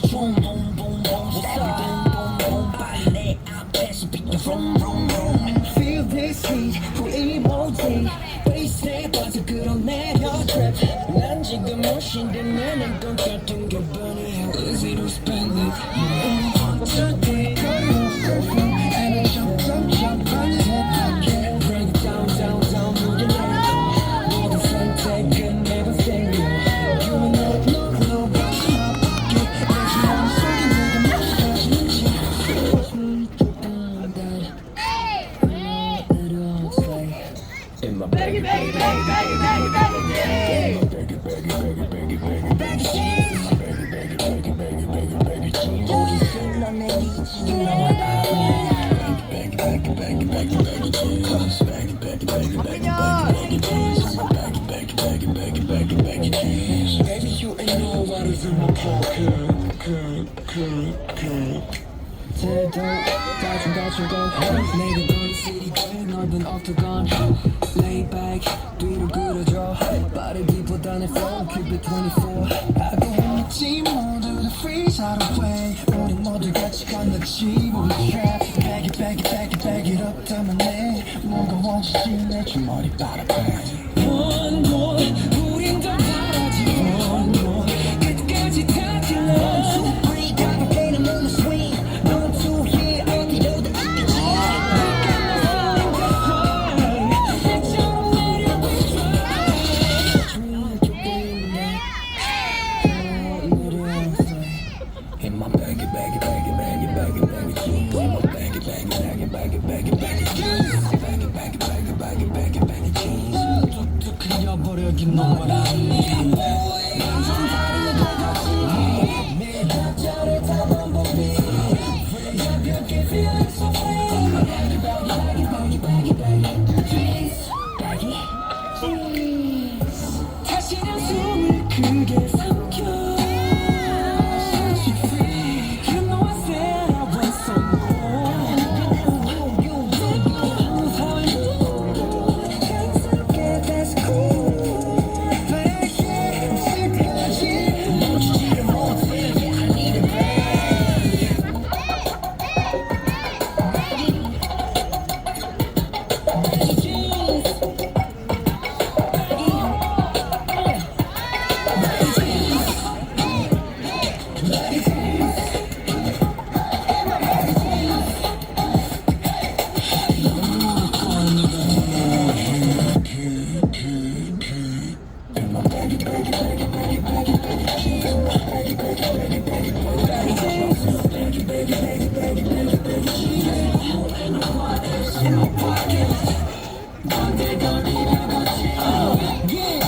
같이 좀 boom boom boom step boom boom boom 빨리 내 앞에서 비켜 vroom vroom vroom feel this heat 후이 모지 베이스에 빠져 끌어내려 trip 난 지금 무신데 내는 것 같은 기분이 How easy to spend it today and I jump jump jump 빨리 해볼게 break it down down down 모든 날 모든 선택은 never fail You know no no no Baggy, baggy, baggy, baggy, baggy, baggy, baggy, baggy, baggy, baggy, baggy, baggy jeans. Baggy, baggy, baggy, baggy, baggy, baggy jeans. Baggy, baggy, baggy, baggy, baggy jeans. Baggy, baggy, baggy, baggy, baggy, baggy jeans. Baggy, baggy, baggy, baggy, baggy, baggy jeans. Baby, you ain't know what is in my pocket. 제도 다중 건 내가 너의 city girl 넓은 octagon lay back 뒤로 그려줘 body beat보다는 flow keep it 24 하고 있지 모두 다 freeze out of way 우리 모두 같이 건너지 우리 trap bag it bag it bag it bag it up 때문에 무거워지지 내 주머니 바라봐 One more 우린 더 바라지 One more 끝까지 다 질러 You know what I mean 완전 다른 거지 내 가짜를 다 반복해 가볍게 feel so free baggy baggy baggy baggy baggy jeans baggy jeans 다시는 숨을 크게 삼켜 Set you free You know I said I want some more can't that's cool Yeah.